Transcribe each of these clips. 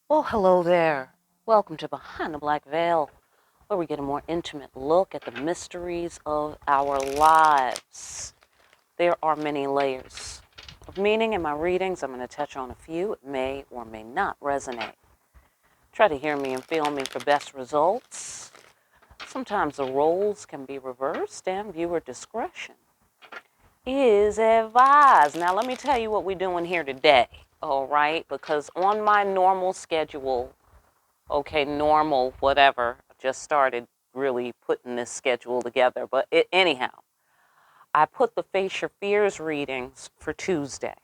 Well, hello there. Welcome to Behind the Black Veil, where we get a more intimate look at the mysteries of our lives. There are many layers of meaning in my readings. I'm going to touch on a few. It may or may not resonate. Try to hear me and feel me for best results. Sometimes the roles can be reversed, and viewer discretion is advised. Now, let me tell you what we're doing here today, all right? Because on my normal schedule, normal, whatever. I just started really putting this schedule together. But anyhow, I put the Face Your Fears readings for Tuesday,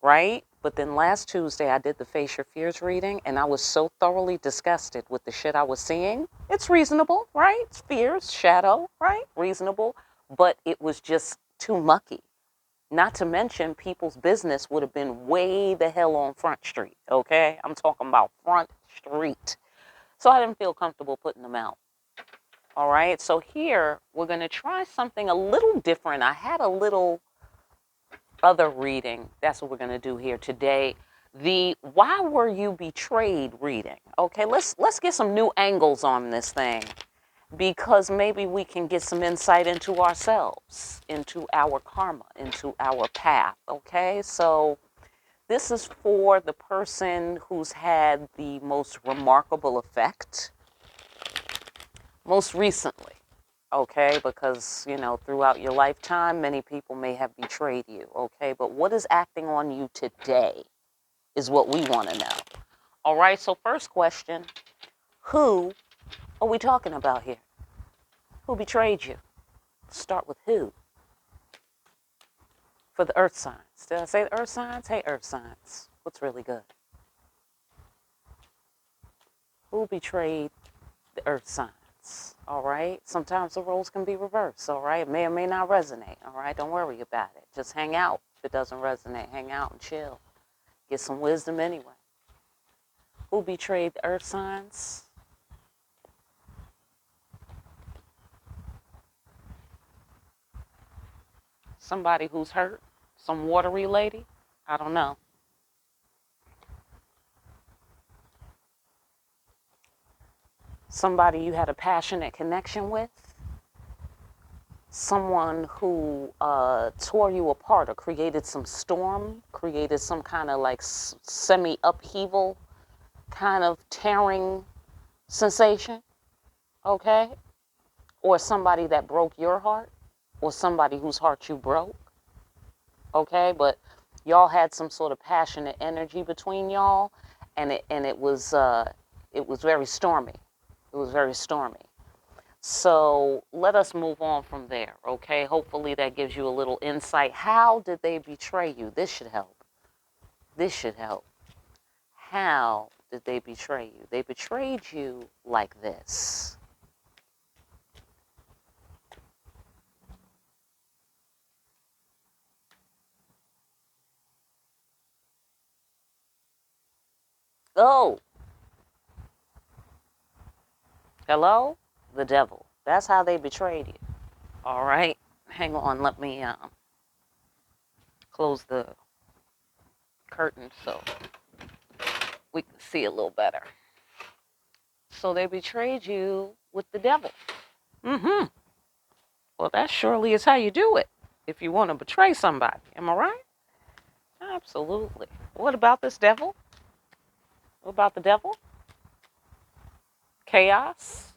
right? But then last Tuesday, I did the Face Your Fears reading, and I was so thoroughly disgusted with the shit I was seeing. It's reasonable, right? It's fears, shadow, right? Reasonable. But it was just too mucky. Not to mention, people's business would have been way the hell on Front Street, okay? I'm talking about Front Street. So I didn't feel comfortable putting them out. All right. So here we're going to try something a little different. I had a little other reading. That's what we're going to do here today. The Why Were You Betrayed reading. Okay, let's get some new angles on this thing, because maybe we can get some insight into ourselves, into our karma, into our path. Okay? So this is for the person who's had the most remarkable effect most recently, okay? Because, throughout your lifetime, many people may have betrayed you, okay? But what is acting on you today is what we want to know. All right, so first question, who are we talking about here? Who betrayed you? Start with who. For the earth signs. Did I say the earth signs? Hey, earth signs. What's really good? Who betrayed the earth signs? All right. Sometimes the roles can be reversed. All right. It may or may not resonate. All right. Don't worry about it. Just hang out. If it doesn't resonate, hang out and chill. Get some wisdom anyway. Who betrayed the earth signs? Somebody who's hurt? Some watery lady? I don't know. Somebody you had a passionate connection with? Someone who tore you apart or created some storm, created some kind of like semi-upheaval kind of tearing sensation, okay? Or somebody that broke your heart, or somebody whose heart you broke, okay? But y'all had some sort of passionate energy between y'all, and it was very stormy. It was very stormy. So let us move on from there, okay? Hopefully that gives you a little insight. How did they betray you? This should help. This should help. How did they betray you? They betrayed you like this. Oh, hello? The devil. That's how they betrayed you. All right. Hang on. Let me close the curtain so we can see a little better. So they betrayed you with the devil. Mm-hmm. Well, that surely is how you do it if you want to betray somebody. Am I right? Absolutely. What about this devil? What about the devil? Chaos?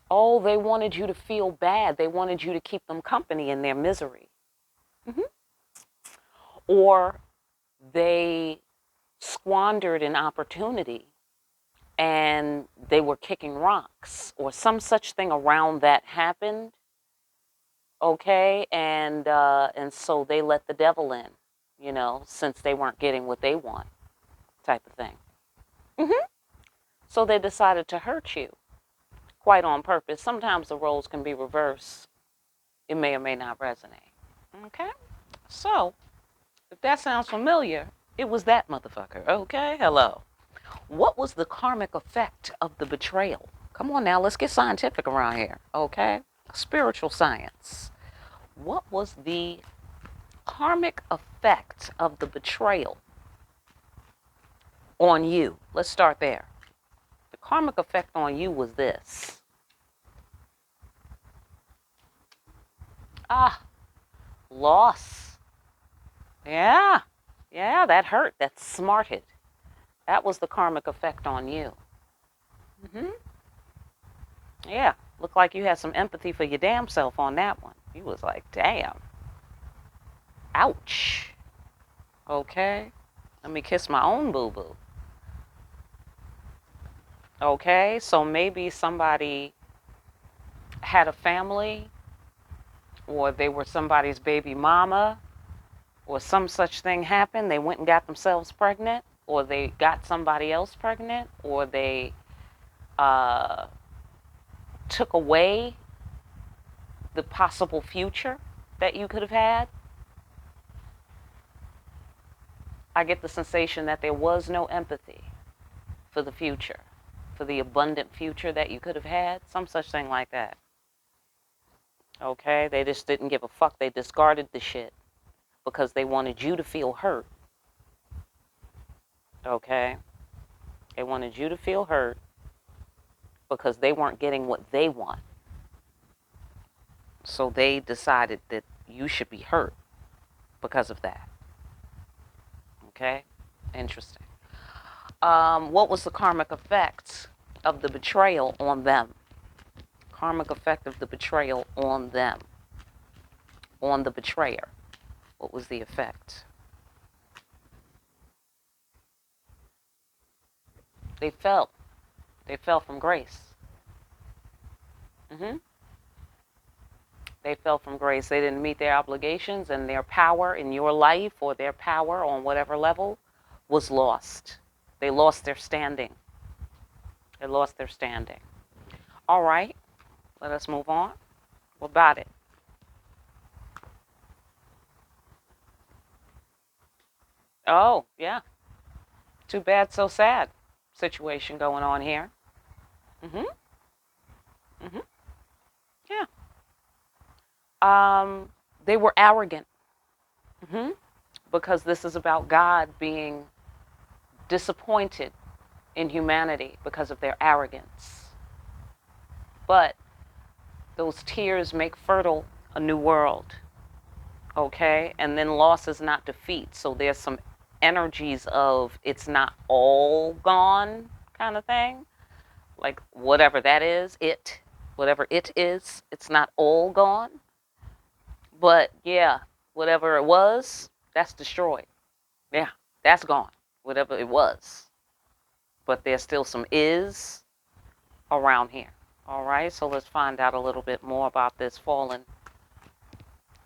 Oh, they wanted you to feel bad. They wanted you to keep them company in their misery. Mm-hmm. Or they squandered an opportunity and they were kicking rocks, or some such thing around that happened. Okay, and so they let the devil in, since they weren't getting what they want, type of thing. Mm-hmm. So they decided to hurt you, quite on purpose. Sometimes the roles can be reversed. It may or may not resonate. Okay, so if that sounds familiar, it was that motherfucker. Okay, hello. What was the karmic effect of the betrayal? Come on now, let's get scientific around here, okay? Spiritual science. What was the karmic effect of the betrayal? on you. Let's start there. The karmic effect on you was this. Loss. Yeah, that hurt. That smarted. That was the karmic effect on you. Yeah, looked like you had some empathy for your damn self on that one. You was like, damn. Ouch. Okay, let me kiss my own boo-boo. Okay, so maybe somebody had a family, or they were somebody's baby mama, or some such thing happened. They went and got themselves pregnant, or they got somebody else pregnant, or they took away the possible future that you could have had. I get the sensation that there was no empathy for the future, for the abundant future that you could have had, some such thing like that. Okay, they just didn't give a fuck. They discarded the shit because they wanted you to feel hurt. Okay, they wanted you to feel hurt because they weren't getting what they want. So they decided that you should be hurt because of that. Okay, interesting. What was the karmic effect of the betrayal on them? Karmic effect of the betrayal on them, on the betrayer. What was the effect? They fell. They fell from grace. They fell from grace. They didn't meet their obligations, and their power in your life, or their power on whatever level, was lost. They lost their standing. They lost their standing. All right, let us move on. What about it? Oh, yeah. Too bad, so sad situation going on here. Yeah. They were arrogant. Because this is about God being disappointed in humanity because of their arrogance. But those tears make fertile a new world. Okay? And then loss is not defeat. So there's some energies of it's not all gone kind of thing. Like whatever that is, whatever it is, it's not all gone. But yeah, whatever it was, that's destroyed. Yeah, that's gone. Whatever it was. But there's still some is around here. All right, so let's find out a little bit more about this fallen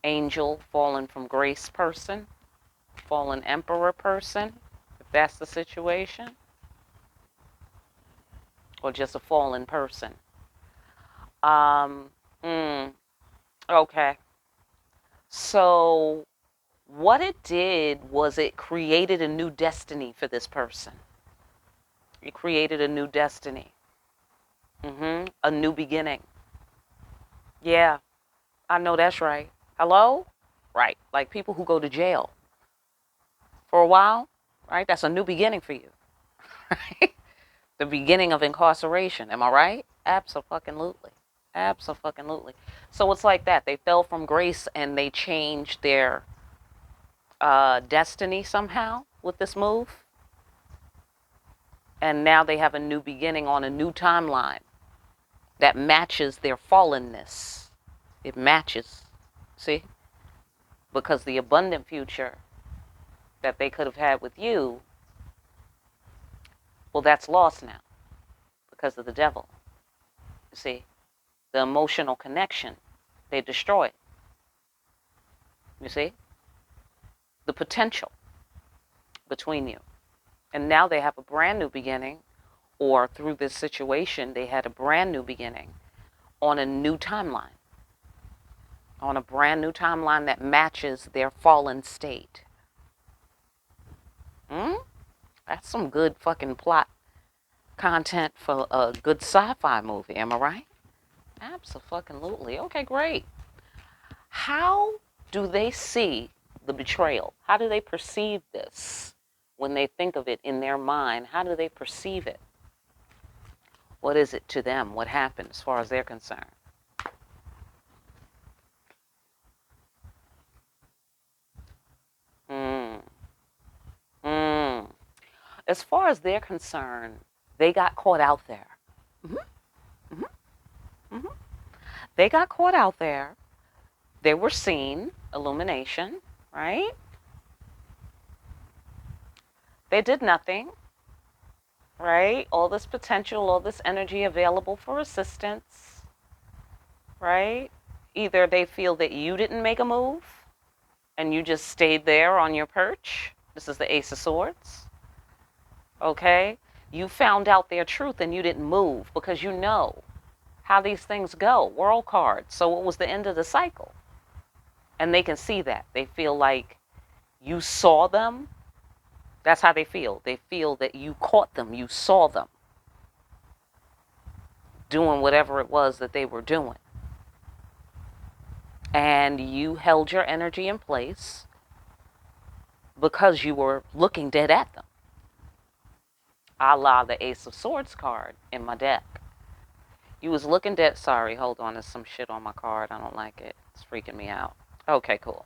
angel, fallen from grace person, fallen emperor person, if that's the situation, or just a fallen person. Okay. So what it did was it created a new destiny for this person. It created a new destiny. A new beginning. Yeah, I know that's right. Hello? Right. Like people who go to jail for a while, right? That's a new beginning for you. Right? The beginning of incarceration. Am I right? Absolutely. Absolutely. So it's like that. They fell from grace and they changed their destiny somehow with this move. And now they have a new beginning on a new timeline that matches their fallenness. It matches. See? Because the abundant future that they could have had with you, well, that's lost now because of the devil. You see? The emotional connection, they destroy it. You see? The potential between you. And now they have a brand new beginning, or through this situation, they had a brand new beginning on a new timeline. On a brand new timeline that matches their fallen state. That's some good fucking plot content for a good sci-fi movie, am I right? Absolutely. Okay, great. How do they see the betrayal? How do they perceive this when they think of it in their mind, how do they perceive it? What is it to them? What happened as far as they're concerned? Mm. Mm. As far as they're concerned, they got caught out there. hmm hmm hmm They got caught out there. They were seen, illumination, right? They did nothing, right? All this potential, all this energy available for assistance, right? Either they feel that you didn't make a move and you just stayed there on your perch. This is the Ace of Swords, okay? You found out their truth and you didn't move because you know how these things go. World card. So it was the end of the cycle. And they can see that. They feel like you saw them. That's how they feel. They feel that you caught them. You saw them doing whatever it was that they were doing. And you held your energy in place because you were looking dead at them. A la the Ace of Swords card in my deck. You was looking dead. Sorry, hold on. There's some shit on my card. I don't like it. It's freaking me out. Okay, cool.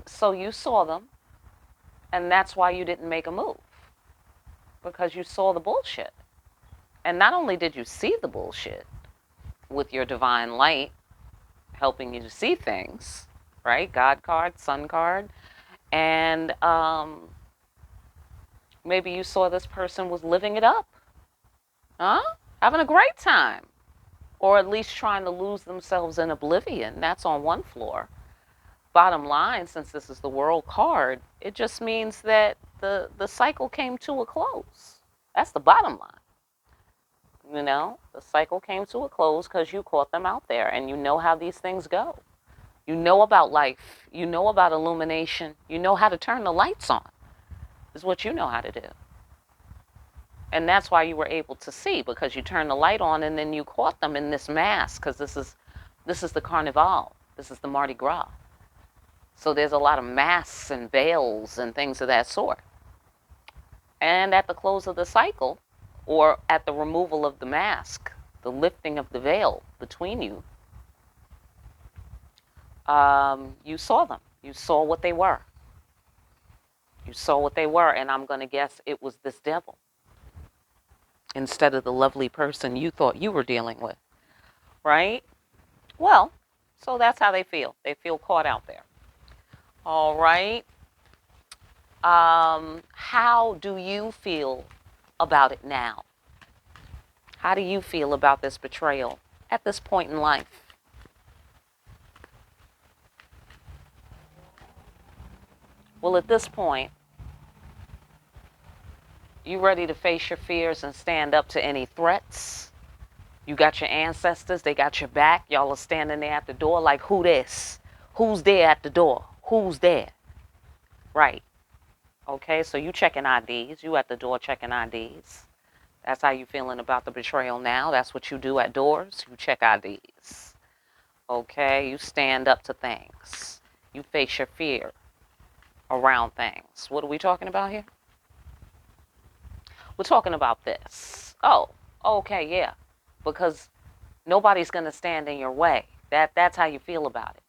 So you saw them, and that's why you didn't make a move, because you saw the bullshit. And not only did you see the bullshit with your divine light helping you to see things, right? God card, Sun card, and maybe you saw this person was living it up, huh? Having a great time, or at least trying to lose themselves in oblivion. That's on one floor. Bottom line, since this is the world card, it just means that the cycle came to a close. That's the bottom line. You know, the cycle came to a close because you caught them out there, and you know how these things go. You know about life. You know about illumination. You know how to turn the lights on. Is what you know how to do. And that's why you were able to see, because you turned the light on and then you caught them in this mask, because this is the Carnival. This is the Mardi Gras. So there's a lot of masks and veils and things of that sort. And at the close of the cycle, or at the removal of the mask, the lifting of the veil between you, you saw them. You saw what they were. You saw what they were, and I'm going to guess it was this devil instead of the lovely person you thought you were dealing with, right? Well, so that's how they feel. They feel caught out there. All right. How do you feel about it now? How do you feel about this betrayal at this point in life? Well, at this point, you ready to face your fears and stand up to any threats? You got your ancestors, they got your back. Y'all are standing there at the door like, who this? Who's there at the door? Who's there? Right. Okay, so you checking IDs. You at the door checking IDs. That's how you feeling about the betrayal now. That's what you do at doors. You check IDs. Okay, you stand up to things. You face your fear around things. What are we talking about here? We're talking about this. Oh, okay, yeah. Because nobody's going to stand in your way. That's how you feel about it.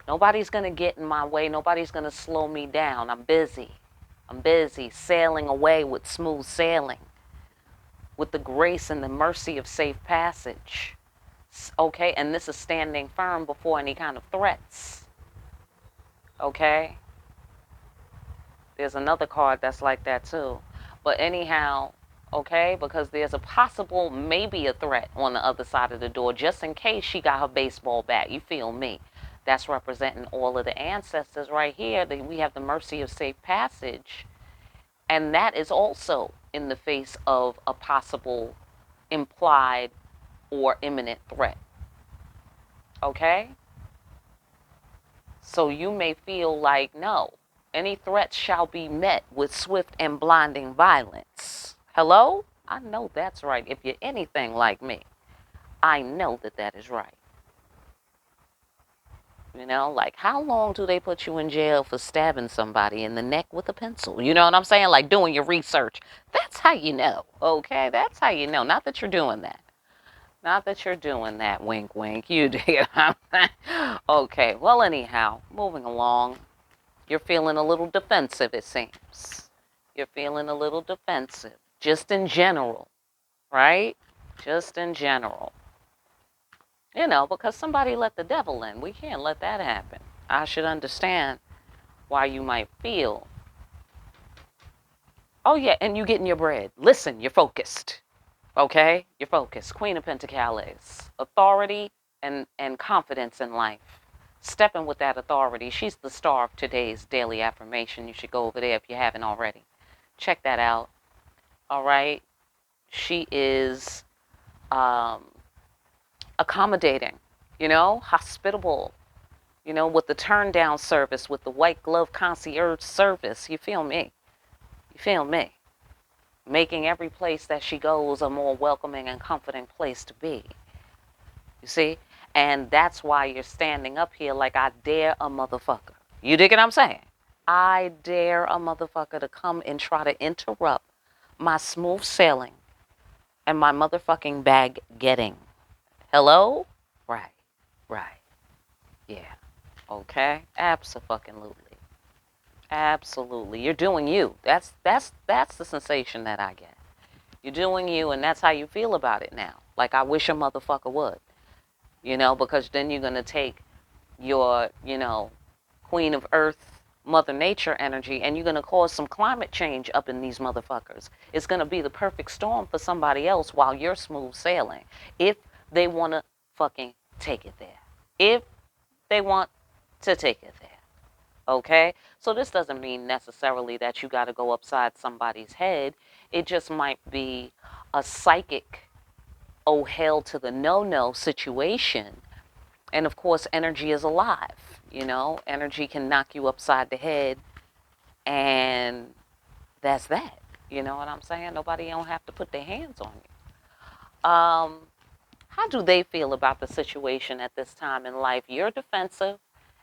Nobody's going to get in my way. Nobody's going to slow me down. I'm busy. I'm busy sailing away with smooth sailing, with the grace and the mercy of safe passage. Okay, and this is standing firm before any kind of threats. Okay? There's another card that's like that too. But anyhow, okay, because there's a possible, maybe a threat on the other side of the door, just in case she got her baseball bat. You feel me? That's representing all of the ancestors right here. We have the mercy of safe passage. And that is also in the face of a possible implied or imminent threat. Okay? So you may feel like, no, any threats shall be met with swift and blinding violence. Hello? I know that's right. If you're anything like me, I know that that is right. You know, like how long do they put you in jail for stabbing somebody in the neck with a pencil? You know what I'm saying? Like doing your research. That's how you know, okay? That's how you know. Not that you're doing that. Not that you're doing that, wink, wink. You do. Okay, well, anyhow, moving along. You're feeling a little defensive, it seems. You're feeling a little defensive, just in general, right? Just in general. You know, because somebody let the devil in. We can't let that happen. I should understand why you might feel. Oh, yeah, and you getting your bread. Listen, you're focused. Okay? You're focused. Queen of Pentacles. Authority and confidence in life. Stepping with that authority. She's the star of today's daily affirmation. You should go over there if you haven't already. Check that out. All right? She is accommodating, you know, hospitable, you know, with the turn down service, with the white glove concierge service. You feel me? You feel me? Making every place that she goes a more welcoming and comforting place to be. You see? And that's why you're standing up here like I dare a motherfucker. You dig what I'm saying? I dare a motherfucker to come and try to interrupt my smooth sailing and my motherfucking bag getting. Hello? Right. Right. Yeah. Okay? Absolutely. Absolutely. You're doing you. That's the sensation that I get. You're doing you, and that's how you feel about it now. Like I wish a motherfucker would. You know, because then you're gonna take your, you know, Queen of Earth, Mother Nature energy, and you're gonna cause some climate change up in these motherfuckers. It's gonna be the perfect storm for somebody else while you're smooth sailing. If they wanna fucking take it there. If they want to take it there. Okay? So this doesn't mean necessarily that you got to go upside somebody's head. It just might be a psychic, oh hell to the no-no situation. And of course, energy is alive. You know, energy can knock you upside the head, and that's that. You know what I'm saying? Nobody don't have to put their hands on you. How do they feel about the situation at this time in life? You're defensive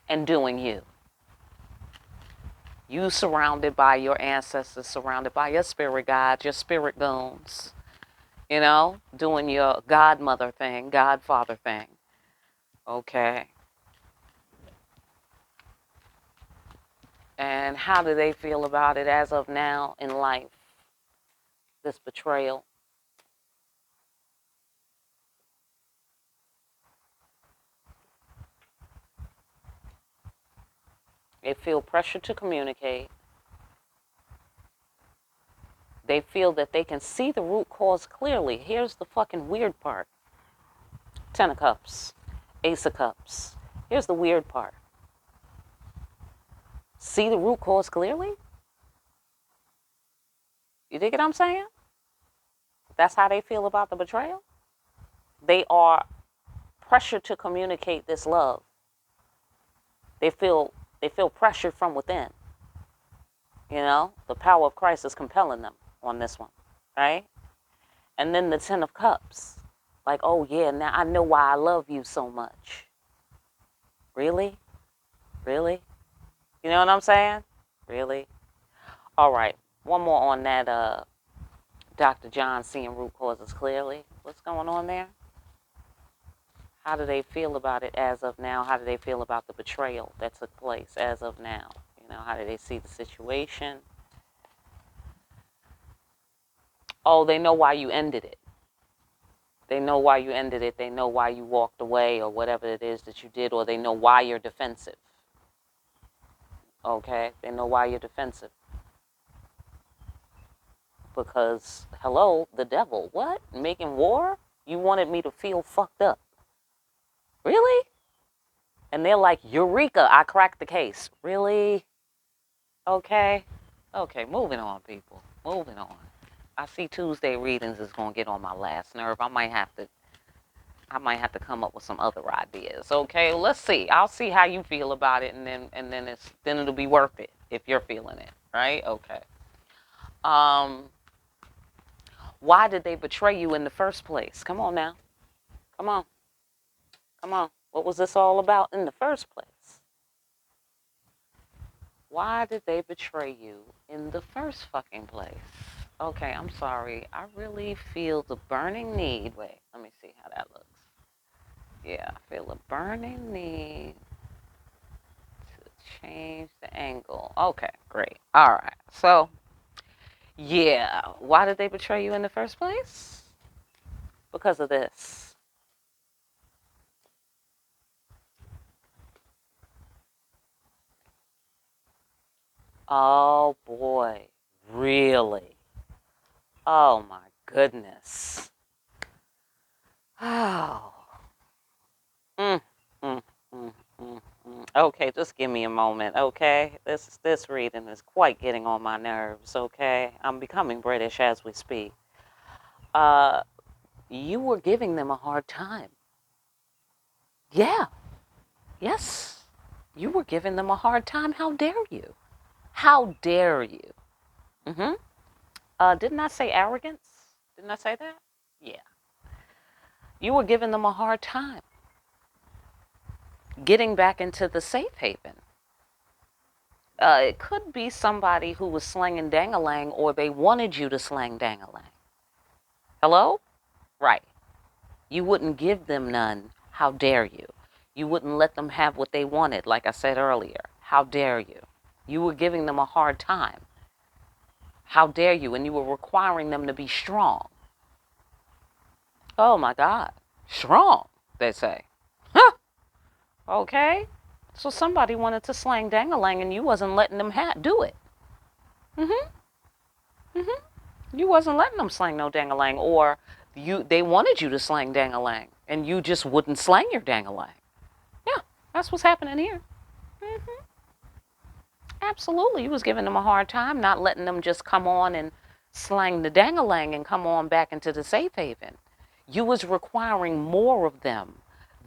and doing you. You surrounded by your ancestors, surrounded by your spirit guides, your spirit goons, you know, doing your godmother thing, godfather thing. Okay. And how do they feel about it as of now in life? This betrayal. They feel pressure to communicate. They feel that they can see the root cause clearly. Here's the fucking weird part. Ten of Cups. Ace of Cups. Here's the weird part. See the root cause clearly? You dig what I'm saying? That's how they feel about the betrayal. They are pressured to communicate this love. They feel pressure from within. You know, the power of Christ is compelling them on this one, right? And then the Ten of Cups. Like, oh yeah, now I know why I love you so much. Really? Really? You know what I'm saying? Really? All right. One more on that Dr. John seeing root causes clearly. What's going on there? How do they feel about it as of now? How do they feel about the betrayal that took place as of now? You know, how do they see the situation? Oh, they know why you ended it. They know why you ended it. They know why you walked away or whatever it is that you did, or they know why you're defensive. Okay? They know why you're defensive. Because, hello, the devil. What? Making war? You wanted me to feel fucked up. Really? And they're like, Eureka, I cracked the case. Really? Okay. Okay, moving on, people. Moving on. I see Tuesday readings is gonna get on my last nerve. I might have to come up with some other ideas. Okay, let's see. I'll see how you feel about it, and then it'll be worth it if you're feeling it, right? Okay. Um, why did they betray you in the first place? Come on now. Come on. Come on. What was this all about in the first place? Why did they betray you in the first fucking place? Okay, I'm sorry. I really feel the burning need. Wait, let me see how that looks. Yeah, I feel a burning need to change the angle. Okay, great. All right. So, yeah, why did they betray you in the first place? Because of this. Oh boy, really? Oh my goodness. Oh. Mm, mm, mm, Okay, just give me a moment, okay? This reading is quite getting on my nerves, okay? I'm becoming British as we speak. Uh, you were giving them a hard time. Yeah, yes. You were giving them a hard time. How dare you? How dare you? Mm-hmm. Didn't I say arrogance? Didn't I say that? Yeah. You were giving them a hard time getting back into the safe haven. It could be somebody who was slanging dangalang or they wanted you to slang dangalang. Hello? Right. You wouldn't give them none. How dare you? You wouldn't let them have what they wanted, like I said earlier. How dare you? You were giving them a hard time. How dare you? And you were requiring them to be strong. Oh my God. Strong, they say. Huh. Okay. So somebody wanted to slang dangalang and you wasn't letting them do it. Mm-hmm. Mm-hmm. You wasn't letting them slang no dangalang, or they wanted you to slang dangalang and you just wouldn't slang your dangalang. Yeah, that's what's happening here. Hmm. Absolutely. You was giving them a hard time, not letting them just come on and slang the dangalang and come on back into the safe haven. You was requiring more of them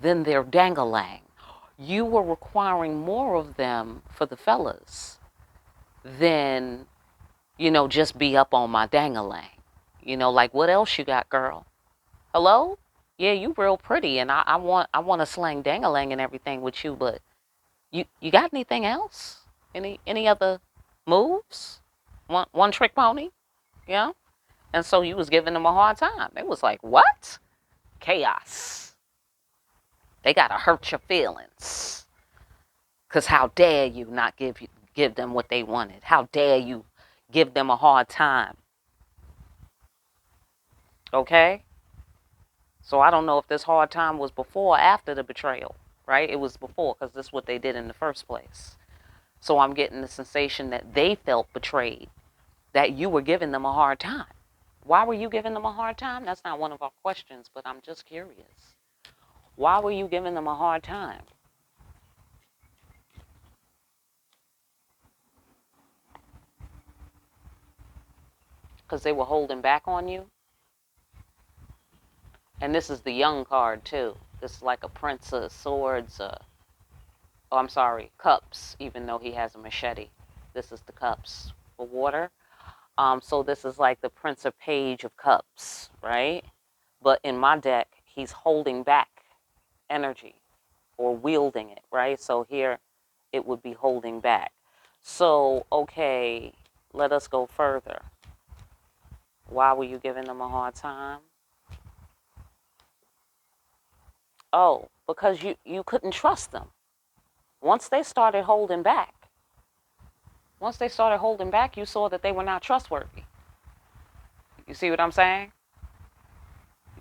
than their dangalang. You were requiring more of them for the fellas than, just be up on my dangalang. Like what else you got, girl? Hello? Yeah, you real pretty, and I want to slang dangalang and everything with you, but you got anything else? Any other moves? One trick pony? Yeah. And so you was giving them a hard time. It was like, what? Chaos. They gotta hurt your feelings. Cause how dare you not give them what they wanted? How dare you give them a hard time? Okay? So I don't know if this hard time was before or after the betrayal, right? It was before, because this is what they did in the first place. So I'm getting the sensation that they felt betrayed, that you were giving them a hard time. Why were you giving them a hard time? That's not one of our questions, but I'm just curious. Why were you giving them a hard time? Because they were holding back on you? And this is the young card, too. This is like a Prince of Swords, I'm sorry, Cups, even though he has a machete. This is the Cups for water. So this is like the Prince of Page of Cups, right? But in my deck, he's holding back energy or wielding it, right? So here it would be holding back. So, okay, let us go further. Why were you giving them a hard time? Oh, because you couldn't trust them. Once they started holding back, you saw that they were not trustworthy. You see what I'm saying?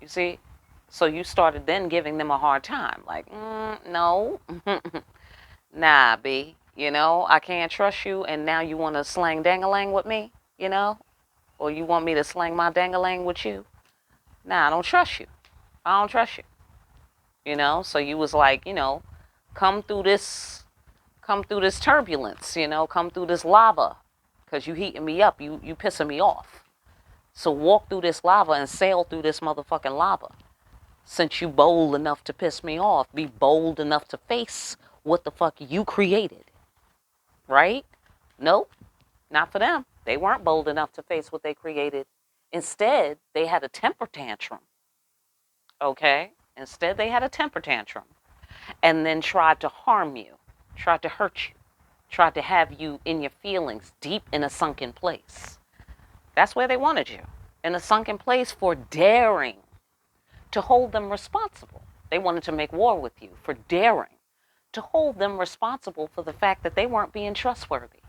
You see? So you started then giving them a hard time. Like, no, nah, B. I can't trust you, and now you want to slang dangalang with me, Or you want me to slang my dangalang with you? Nah, I don't trust you. I don't trust you. So you was like, come through this, turbulence, come through this lava, because you heating me up, you pissing me off. So walk through this lava and sail through this motherfucking lava. Since you bold enough to piss me off, be bold enough to face what the fuck you created. Right? Nope, not for them. They weren't bold enough to face what they created. Instead, they had a temper tantrum. Okay? Instead, they had a temper tantrum and then tried to harm you, tried to hurt you, tried to have you in your feelings, deep in a sunken place. That's where they wanted you, in a sunken place for daring to hold them responsible. They wanted to make war with you for daring to hold them responsible for the fact that they weren't being trustworthy.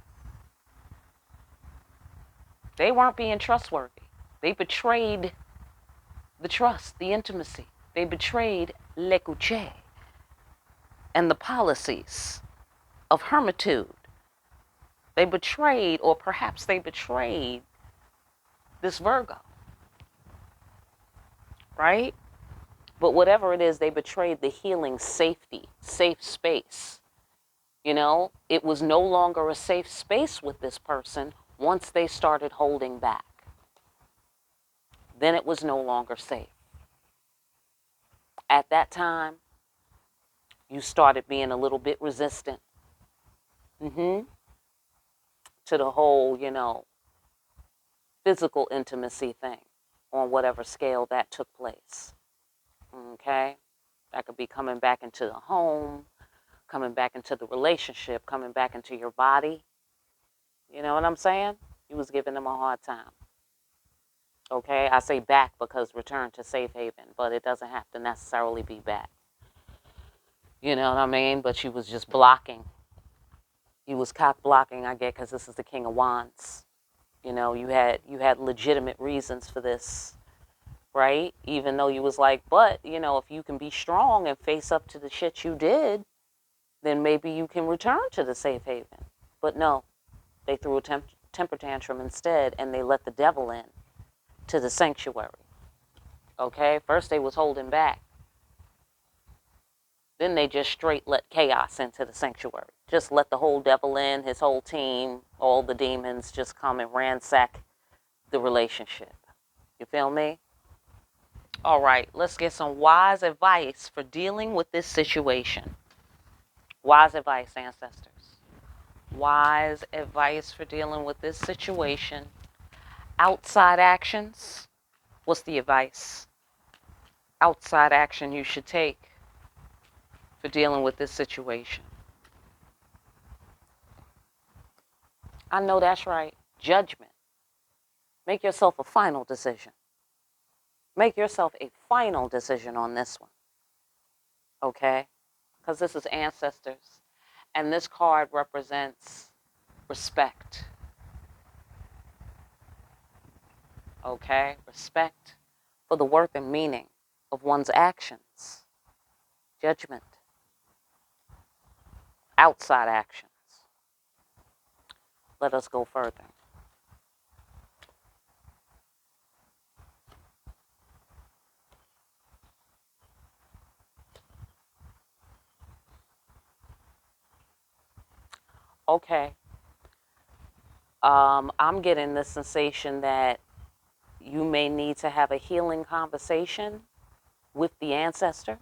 They weren't being trustworthy. They betrayed the trust, the intimacy. They betrayed l'écoute and the policies of hermitude. They betrayed, or perhaps they betrayed, this Virgo, right? But whatever it is, they betrayed the healing safety, safe space. You know, it was no longer a safe space with this person once they started holding back. Then it was no longer safe. At that time, you started being a little bit resistant to the whole, physical intimacy thing on whatever scale that took place. Okay? That could be coming back into the home, coming back into the relationship, coming back into your body. You know what I'm saying? You was giving them a hard time. Okay? I say back because return to safe haven, but it doesn't have to necessarily be back. You know what I mean? But you was just blocking. You was cock blocking, I get, because this is the King of Wands. You know, you had legitimate reasons for this, right? Even though you was like, but, if you can be strong and face up to the shit you did, then maybe you can return to the safe haven. But no, they threw a temper tantrum instead, and they let the devil in to the sanctuary. Okay? First they was holding back. Then they just straight let chaos into the sanctuary. Just let the whole devil in, his whole team, all the demons just come and ransack the relationship. You feel me? All right, let's get some wise advice for dealing with this situation. Wise advice, ancestors. Wise advice for dealing with this situation. Outside actions. What's the advice? Outside action you should take for dealing with this situation. I know that's right. Judgment. Make yourself a final decision. Make yourself a final decision on this one. Okay? Because this is ancestors. And this card represents respect. Okay? Respect for the worth and meaning of one's actions. Judgment. Outside actions. Let us go further. Okay. I'm getting the sensation that you may need to have a healing conversation with the ancestors,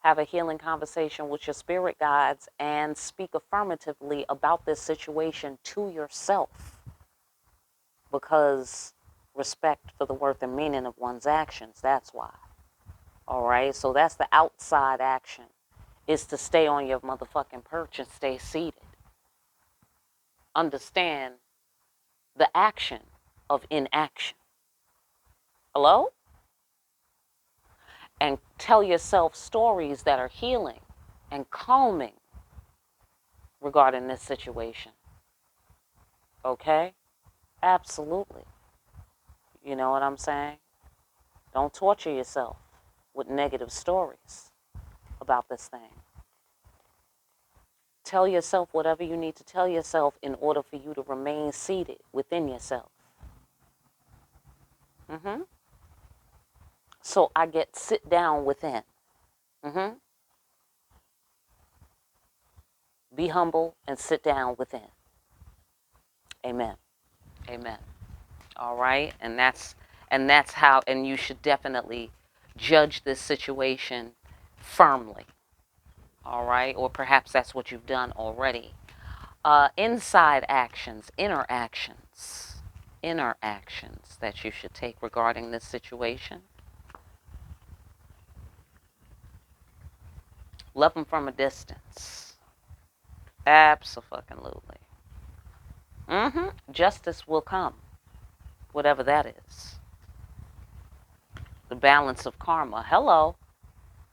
have a healing conversation with your spirit guides, and speak affirmatively about this situation to yourself. Because respect for the worth and meaning of one's actions, that's why. All right, so that's the outside action, is to stay on your motherfucking perch and stay seated. Understand the action of inaction. Hello? And tell yourself stories that are healing and calming regarding this situation. Okay? Absolutely. You know what I'm saying? Don't torture yourself with negative stories about this thing. Tell yourself whatever you need to tell yourself in order for you to remain seated within yourself. So I get sit down within. Be humble and sit down within. Amen. Amen. All right? And that's how, and you should definitely judge this situation firmly. All right? Or perhaps that's what you've done already. Inside actions, inner actions that you should take regarding this situation. Love them from a distance. Abso-fucking-lutely. Justice will come, whatever that is. The balance of karma. Hello.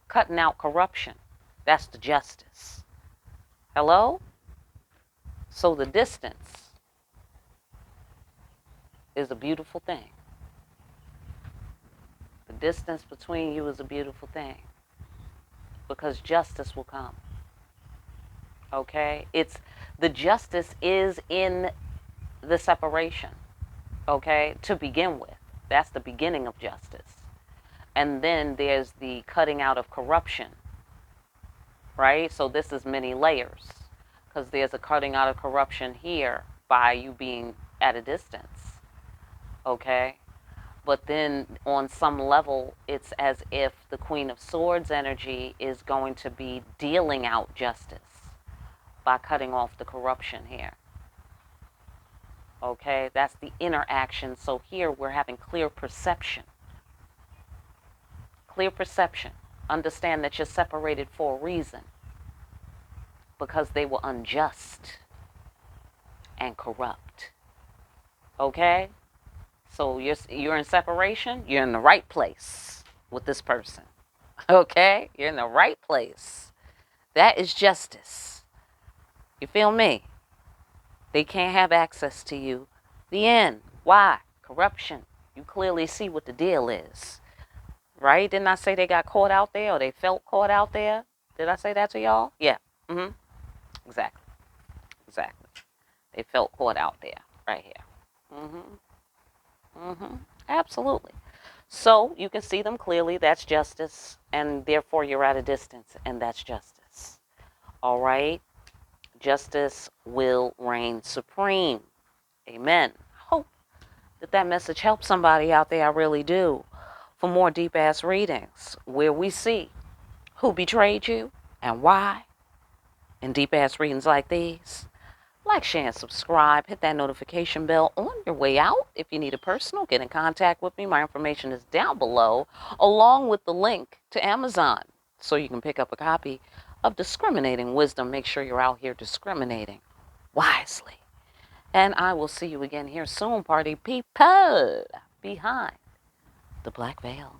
Cutting out corruption. That's the justice. Hello? So the distance is a beautiful thing. The distance between you is a beautiful thing. Because justice will come. Okay? The justice is in the separation. Okay? To begin with. That's the beginning of justice. And then there's the cutting out of corruption. Right? So this is many layers. Because there's a cutting out of corruption here by you being at a distance. Okay? But then on some level, it's as if the Queen of Swords energy is going to be dealing out justice by cutting off the corruption here. Okay? That's the interaction. So here we're having clear perception. Clear perception. Understand that you're separated for a reason. Because they were unjust and corrupt. Okay? So you're in separation. You're in the right place with this person. Okay? You're in the right place. That is justice. You feel me? They can't have access to you. The end. Why? Corruption. You clearly see what the deal is. Right? Didn't I say they got caught out there or they felt caught out there? Did I say that to y'all? Yeah. Exactly. Exactly. They felt caught out there. Right here. Absolutely. So you can see them clearly. That's justice. And therefore you're at a distance. And that's justice. All right? Justice will reign supreme. Amen. Hope that message helps somebody out there. I really do. For more deep ass readings where we see who betrayed you and why in deep ass readings like these, like, share, and subscribe. Hit that notification bell on your way out. If you need a personal, get in contact with me. My information is down below, along with the link to Amazon, so you can pick up a copy of Discriminating Wisdom. Make sure you're out here discriminating wisely. And I will see you again here soon, party people, behind the black veil.